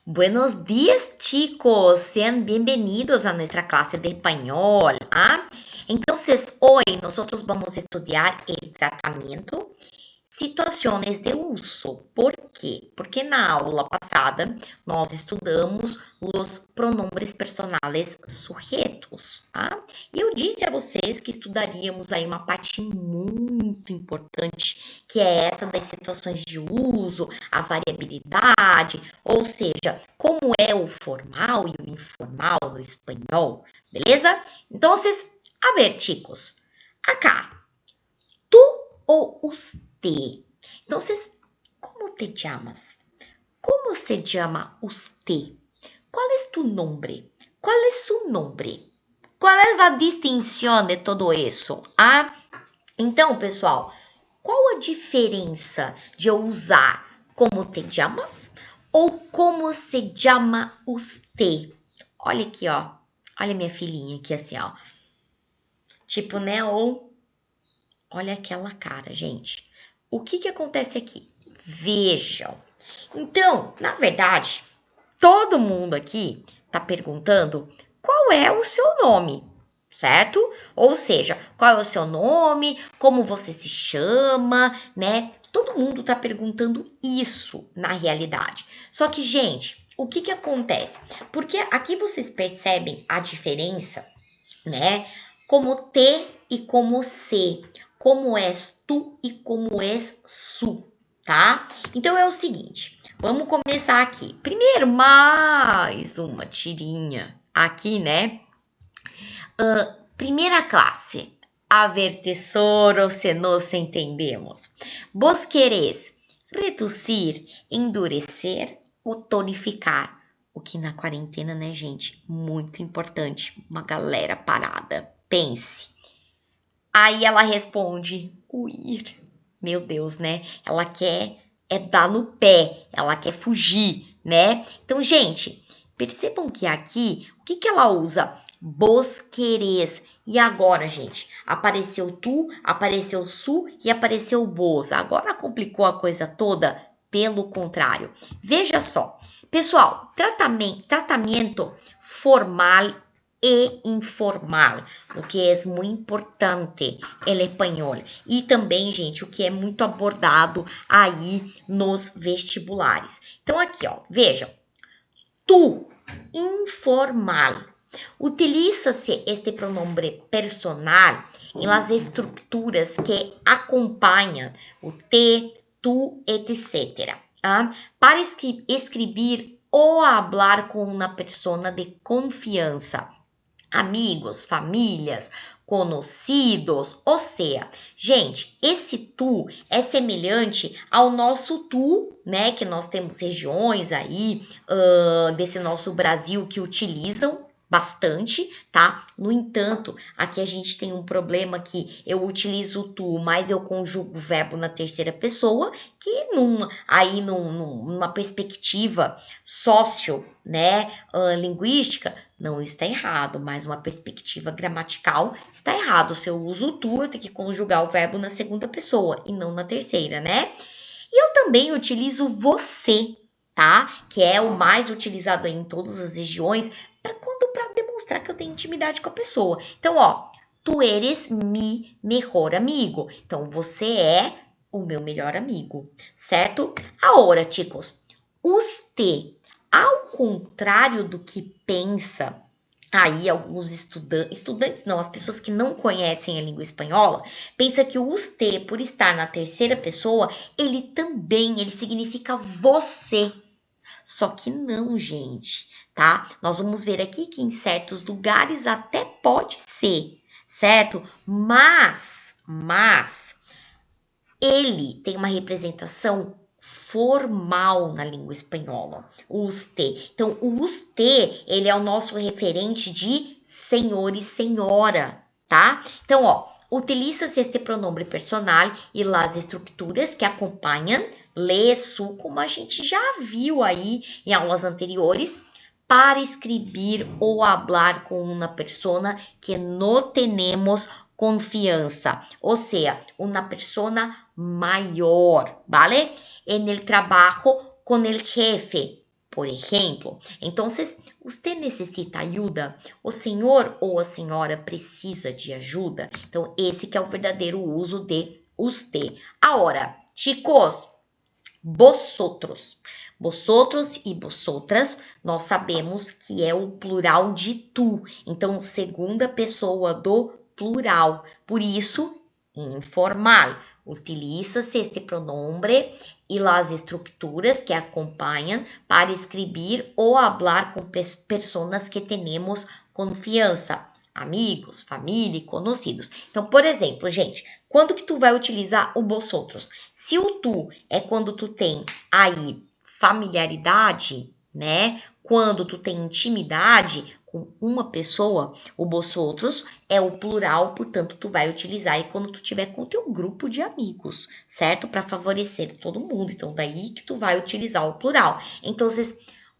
Buenos días, chicos. Sean bienvenidos a nuestra clase de español. Entonces, hoy nosotros vamos a estudiar el tratamiento, situações de uso. Por quê? Porque na aula passada nós estudamos os pronombres personais sujetos, tá? E eu disse a vocês que estudaríamos aí uma parte muito importante, que é essa das situações de uso, a variabilidade, ou seja, como é o formal e o informal no espanhol, beleza? Então, a ver, chicos, acá, tu ou usted. Entonces, ¿cómo te llamas? ¿Cómo se llama usted? ¿Cuál es tu nombre? ¿Cuál es su nombre? Qual é a distinção de todo isso? Então, pessoal, qual a diferença de eu usar como te llamas ou como se llama usted? Olha aqui, ó. Olha minha filhinha aqui assim, ó. Tipo, né? Ou olha aquela cara, gente. O que acontece aqui? Vejam. Então, na verdade, todo mundo aqui tá perguntando qual é o seu nome, certo? Ou seja, qual é o seu nome, como você se chama, né? Todo mundo tá perguntando isso na realidade. Só que, gente, o que acontece? Porque aqui vocês percebem a diferença, né? Como te e como se. Como és tu e como és su, tá? Então é o seguinte, vamos começar aqui. Primeiro, mais uma tirinha aqui, né? Primeira classe. A ver, tesouro, se nos entendemos. Vos querés reduzir, endurecer ou tonificar? O que na quarentena, né, gente? Muito importante. Uma galera parada. Pense. Aí ela responde, huir. Meu Deus, né? Ela quer dar no pé, ela quer fugir, né? Então, gente, percebam que aqui, o que ela usa? Vos querés. E agora, gente? Apareceu tu, apareceu su e apareceu vos. Agora complicou a coisa toda? Pelo contrário. Veja só. Pessoal, tratamento formal e informal, o que é muito importante em espanhol. E também, gente, o que é muito abordado aí nos vestibulares. Então, aqui, ó, vejam. Tu, informal. Utiliza-se este pronome personal em las estruturas que acompanham o te, tu, etc. Para escrever ou falar com uma pessoa de confiança. Amigos, famílias, conhecidos, ou seja, gente, esse tu é semelhante ao nosso tu, né, que nós temos regiões aí desse nosso Brasil que utilizam bastante, tá? No entanto, aqui a gente tem um problema que eu utilizo o tu, mas eu conjugo o verbo na terceira pessoa, que numa perspectiva né, linguística, não está errado, mas uma perspectiva gramatical está errado. Se eu uso o tu, eu tenho que conjugar o verbo na segunda pessoa e não na terceira, né? E eu também utilizo você, tá? Que é o mais utilizado aí em todas as regiões para demonstrar que eu tenho intimidade com a pessoa. Então, ó, tu eres mi mejor amigo. Então, você é o meu melhor amigo, certo? Agora, chicos, usted, ao contrário do que pensa aí alguns estudantes não, as pessoas que não conhecem a língua espanhola, pensa que o usted, por estar na terceira pessoa, ele significa você. Só que não, gente, tá? Nós vamos ver aqui que em certos lugares até pode ser, certo? Mas ele tem uma representação formal na língua espanhola, o usted. Então, o usted, ele é o nosso referente de senhor e senhora, tá? Então, ó, utiliza-se este pronome personal e las estruturas que acompanham le, su, como a gente já viu aí em aulas anteriores, para escrever ou hablar com uma pessoa que não tenemos confiança, ou seja, uma pessoa maior, ¿vale? En el trabajo con el jefe, Por exemplo, então, você necessita ajuda? O senhor ou a senhora precisa de ajuda? Então, esse que é o verdadeiro uso de usted. Agora, chicos, vosotros. Vosotros e vosotras, nós sabemos que é o plural de tu. Então, segunda pessoa do plural. Por isso, informal. Utiliza-se este pronombre e as estruturas que acompanham para escrever ou falar com pessoas que temos confiança. Amigos, família e conhecidos. Então, por exemplo, gente, quando que tu vai utilizar o vosotros? Se o tu é quando tu tem aí familiaridade, né? Quando tu tem intimidade com uma pessoa, o vosotros é o plural, portanto, tu vai utilizar aí quando tu tiver com o teu grupo de amigos, certo? Para favorecer todo mundo. Então, daí que tu vai utilizar o plural. Então,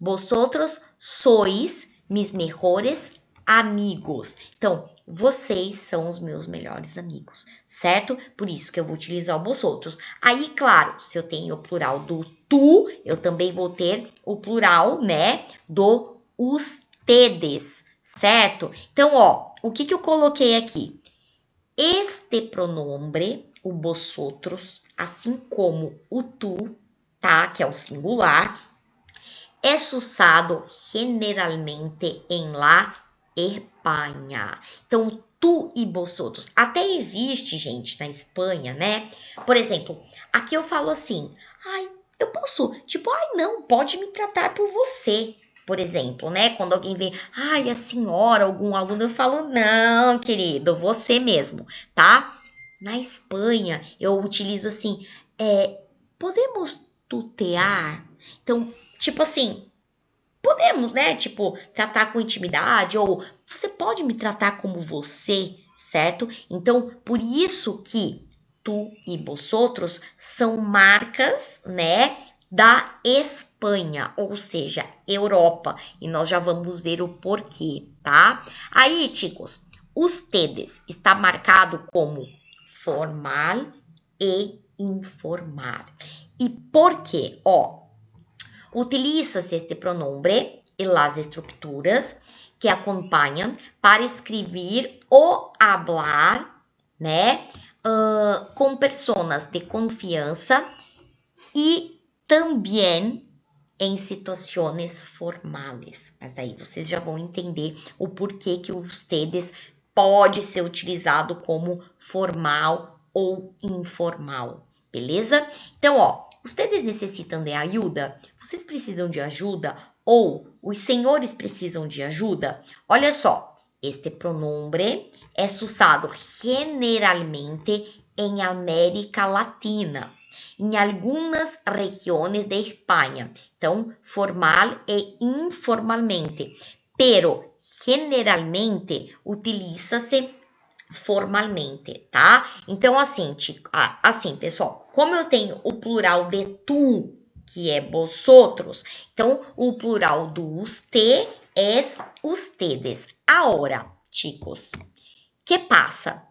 vosotros sois mis mejores amigos. Então, vocês são os meus melhores amigos, certo? Por isso que eu vou utilizar o vosotros. Aí, claro, se eu tenho o plural do tu, eu também vou ter o plural, né, do ustedes, certo? Então, ó, o que eu coloquei aqui? Este pronombre, o vosotros, assim como o tu, tá, que é o singular, é usado generalmente em la Espanha. Então, tu e vosotros. Até existe, gente, na Espanha, né? Por exemplo, aqui eu falo assim, ai, eu posso, tipo, ai, não, pode me tratar por você. Por exemplo, né? Quando alguém vem, ai, a senhora, algum aluno, eu falo, não, querido, você mesmo, tá? Na Espanha, eu utilizo assim, podemos tutear? Então, tipo assim, podemos, né? Tipo, tratar com intimidade ou você pode me tratar como você, certo? Então, por isso que tu e vosotros são marcas, né? Da Espanha, ou seja, Europa. E nós já vamos ver o porquê, tá? Aí, chicos, ustedes está marcado como formal e informal. E por quê? Ó, utiliza-se este pronombre e las estruturas que acompanham para escrever ou hablar, né, com pessoas de confiança e também em situações formais. Mas daí vocês já vão entender o porquê que o ustedes pode ser utilizado como formal ou informal, beleza? Então, ó, ustedes necessitam de ajuda? Vocês precisam de ajuda? Ou os senhores precisam de ajuda? Olha só, este pronombre é usado generalmente em América Latina, em algumas regiões de Espanha. Então, formal e informalmente. Pero, generalmente, utiliza-se formalmente, tá? Então, assim, pessoal, como eu tenho o plural de tu, que é vosotros, então o plural do usted é ustedes. Agora, chicos, que passa?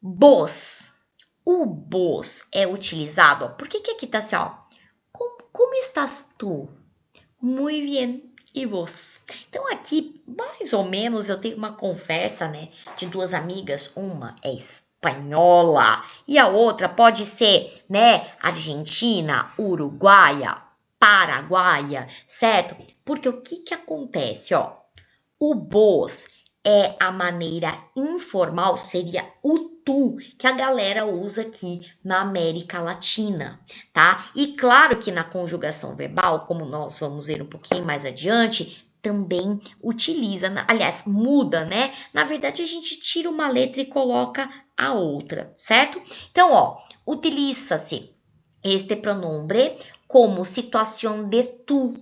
Vos. O vos é utilizado, ó, por que aqui tá assim, ó? Como estás tu? Muito bem. E vos? Então, aqui, mais ou menos, eu tenho uma conversa, né, de duas amigas. Uma é espanhola e a outra pode ser, né, argentina, uruguaia, paraguaia, certo? Porque o que acontece, ó? O vos é a maneira informal, seria o tu, que a galera usa aqui na América Latina, tá? E claro que na conjugação verbal, como nós vamos ver um pouquinho mais adiante, também utiliza, aliás, muda, né? Na verdade, a gente tira uma letra e coloca a outra, certo? Então, ó, utiliza-se este pronombre como situação de tu,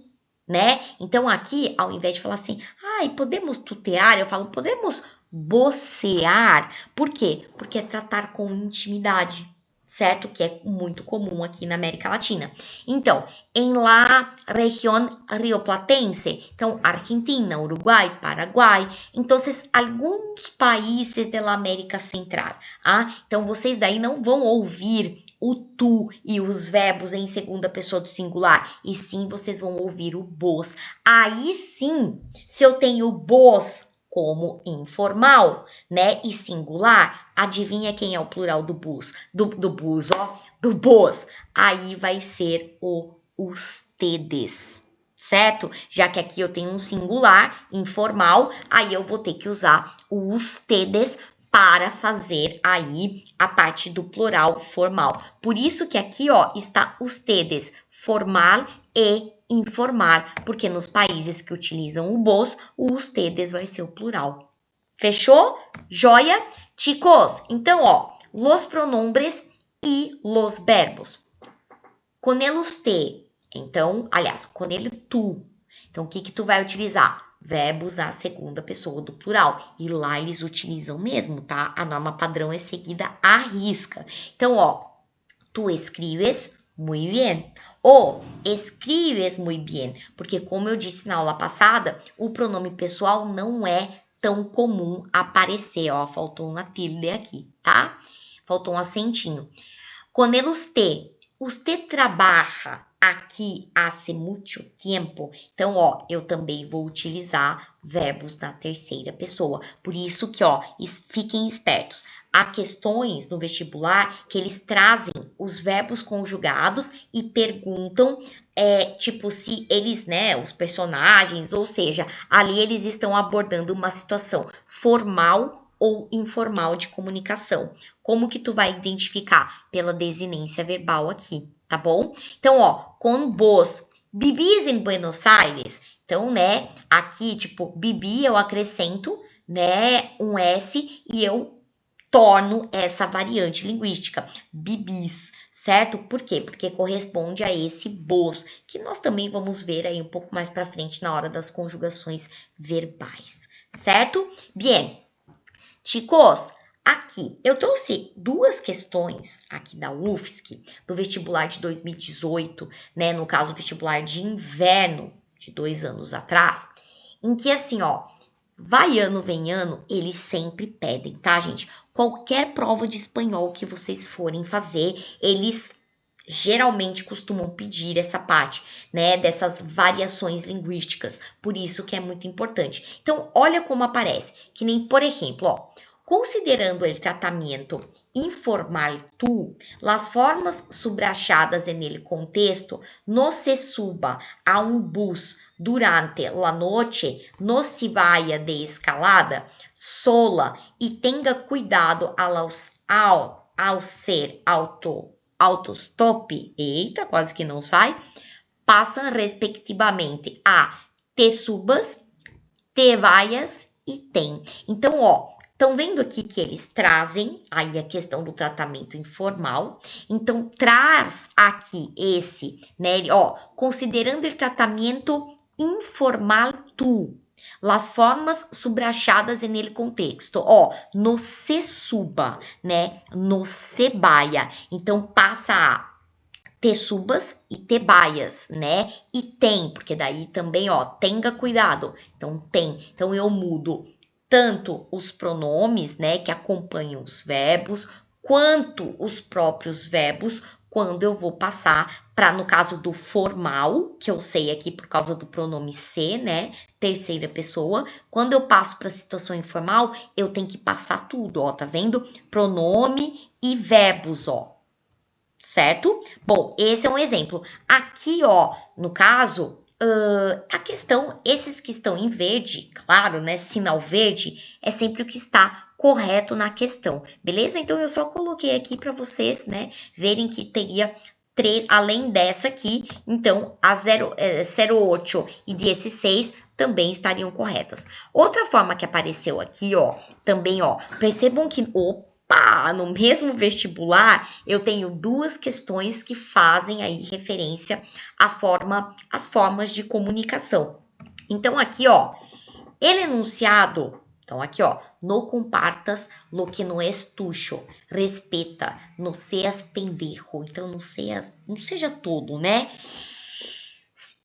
né? Então, aqui, ao invés de falar assim, ai, podemos tutear, eu falo, podemos vocear. Por quê? Porque é tratar com intimidade, certo? Que é muito comum aqui na América Latina. Então, em la região rioplatense, então, Argentina, Uruguai, Paraguai, então, alguns países da América Central, ah? Então, vocês daí não vão ouvir o tu e os verbos em segunda pessoa do singular, e sim vocês vão ouvir o bos. Aí sim, se eu tenho bos como informal, né, e singular, adivinha quem é o plural do bus? Do bus, ó, do bos. Aí vai ser o ustedes, certo? Já que aqui eu tenho um singular informal, aí eu vou ter que usar o ustedes para fazer aí a parte do plural formal. Por isso que aqui, ó, está ustedes, formal e informal, porque nos países que utilizam o bos, o ustedes vai ser o plural. Fechou? Joia? Chicos, então, ó, los pronombres e los verbos. Com ele usted, então, aliás, com ele tu. Então, o que tu vai utilizar? Verbos à segunda pessoa do plural. E lá eles utilizam mesmo, tá? A norma padrão é seguida à risca. Então, ó, tu escribes muy bien. Ou escribes muy bien. Porque, como eu disse na aula passada, o pronome pessoal não é tão comum aparecer. Ó, faltou uma tilde aqui, tá? Faltou um acentinho. Com ele usted trabalha aqui hace muito tempo. Então, ó, eu também vou utilizar verbos na terceira pessoa. Por isso que, ó, fiquem espertos. Há questões no vestibular que eles trazem os verbos conjugados e perguntam, tipo, se eles, né, os personagens, ou seja, ali eles estão abordando uma situação formal ou informal de comunicação. Como que tu vai identificar? Pela desinência verbal aqui, tá bom? Então, ó, com vos, vivís em Buenos Aires? Então, né, aqui, tipo, vivi, eu acrescento, né, um S e eu torno essa variante linguística, bibis, certo? Por quê? Porque corresponde a esse vos, que nós também vamos ver aí um pouco mais para frente na hora das conjugações verbais, certo? Bien. Chicos, aqui eu trouxe duas questões aqui da UFSC, do vestibular de 2018, né? No caso, o vestibular de inverno de 2 anos atrás, em que assim, ó, vai ano, vem ano, eles sempre pedem, tá, gente? Qualquer prova de espanhol que vocês forem fazer, eles geralmente costumam pedir essa parte, né, dessas variações linguísticas. Por isso que é muito importante. Então, olha como aparece, que nem, por exemplo, ó, considerando el tratamiento informal tú, las formas subrayadas en el contexto no se suba a un bus durante la noche, no se vaya de escalada sola y tenga cuidado ao ser autostop, eita, quase que não sai, passam respectivamente a te subas, te vaias e tem. Então, ó, estão vendo aqui que eles trazem aí a questão do tratamento informal. Então, traz aqui esse, né, ó, considerando o tratamento informal tu, las formas subrayadas en el contexto, ó, no se suba, né, no se vaya. Então, passa a te subas e te baias, né? E tem, porque daí também, ó, tenha cuidado. Então, tem. Então, eu mudo tanto os pronomes, né, que acompanham os verbos, quanto os próprios verbos quando eu vou passar para, no caso do formal, que eu sei aqui por causa do pronome se, né, terceira pessoa, quando eu passo para a situação informal, eu tenho que passar tudo, ó, tá vendo? Pronome e verbos, ó. Certo? Bom, esse é um exemplo. Aqui, ó, no caso, a questão, esses que estão em verde, claro, né, sinal verde, é sempre o que está correto na questão, beleza? Então, eu só coloquei aqui para vocês, né, verem que teria além dessa aqui, então, a 08 e 16 também estariam corretas. Outra forma que apareceu aqui, ó, também, ó, percebam que, no mesmo vestibular, eu tenho duas questões que fazem aí referência às formas de comunicação. Então, aqui, ó, el enunciado, então aqui, ó, no compartas lo que no es tuyo, respeta, no seas pendejo, então não seja todo, né?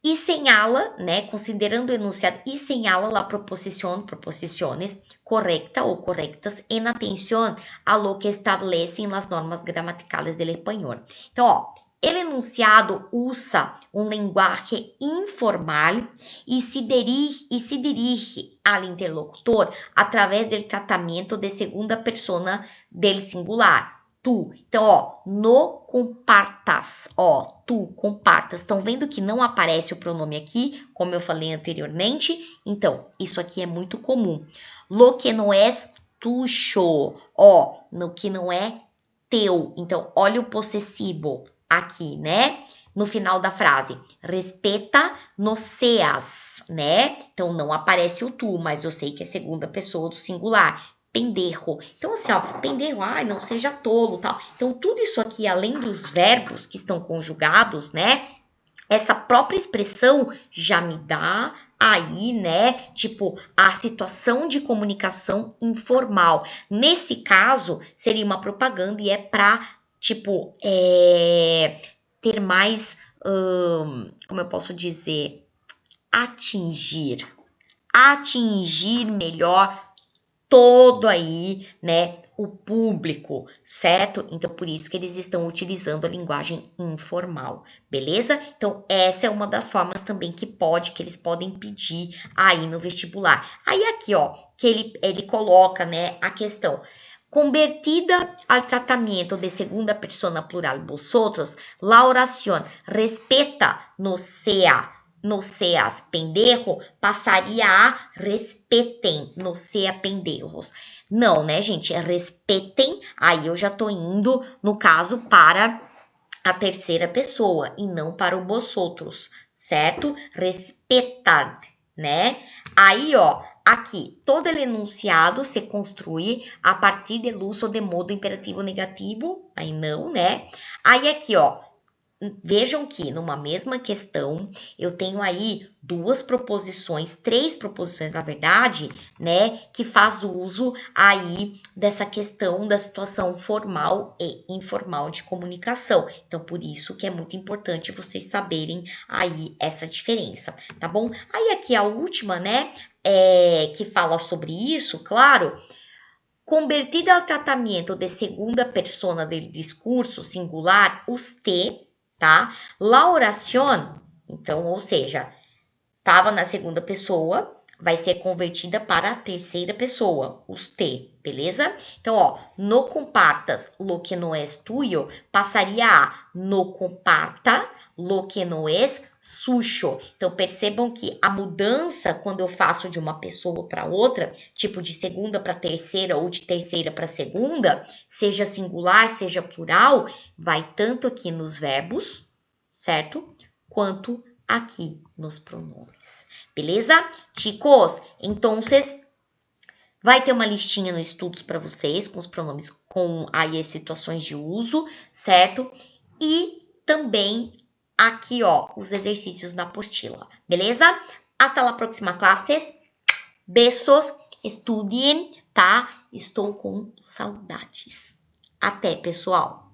e señala, né, considerando o enunciado, e señala la proposición, proposiciones correcta ou correctas en atención a lo que establecem las normas gramaticales del español. Então, ó, el enunciado usa um linguaje informal e se dirige al interlocutor através del tratamento de segunda persona del singular. Tu. Então, ó, no compartas, ó, tu compartas. Estão vendo que não aparece o pronome aqui, como eu falei anteriormente? Então, isso aqui é muito comum. Lo que no es tuyo, ó, no que não é teu. Então, olha o possessivo aqui, né? No final da frase, respeta no seas, né? Então, não aparece o tu, mas eu sei que é segunda pessoa do singular. Pendejo. Então, assim, ó, pendejo, ai, não seja tolo, tal. Então, tudo isso aqui, além dos verbos que estão conjugados, né? Essa própria expressão já me dá aí, né, tipo, a situação de comunicação informal. Nesse caso, seria uma propaganda e é pra, tipo, ter mais, como eu posso dizer, atingir melhor todo aí, né, o público, certo? Então, por isso que eles estão utilizando a linguagem informal, beleza? Então, essa é uma das formas também que eles podem pedir aí no vestibular. Aí aqui, ó, que ele coloca, né, a questão. Convertida al tratamiento de segunda persona plural vosotros, la oración respeta no seas pendejo, passaria a respetem, no sea pendejos. Não, né, gente? É respetem, aí eu já tô indo, no caso, para a terceira pessoa e não para o vosotros, certo? Respetad, né? Aí, ó, aqui, todo el enunciado se construi a partir do uso de modo imperativo negativo, aí não, né? Aí aqui, ó, vejam que numa mesma questão eu tenho aí três proposições na verdade, né, que faz uso aí dessa questão da situação formal e informal de comunicação. Então, por isso que é muito importante vocês saberem aí essa diferença, tá bom? Aí aqui a última, né, que fala sobre isso, claro. Convertida ao tratamento de segunda persona del discurso singular, usted, tá? La oración, então, ou seja, estava na segunda pessoa, vai ser convertida para a terceira pessoa, usted, beleza? Então, ó, no compartas lo que no es tuyo, passaria a no comparta lo que no es suyo. Então, percebam que a mudança, quando eu faço de uma pessoa para outra, tipo de segunda para terceira ou de terceira para segunda, seja singular, seja plural, vai tanto aqui nos verbos, certo? Quanto aqui nos pronomes. Beleza? Chicos, então, vai ter uma listinha no estudos para vocês com os pronomes com aí as situações de uso, certo? E também aqui, ó, os exercícios na apostila, beleza? Hasta la próxima clases. Besos, estudiem, tá? Estou com saudades. Até, pessoal!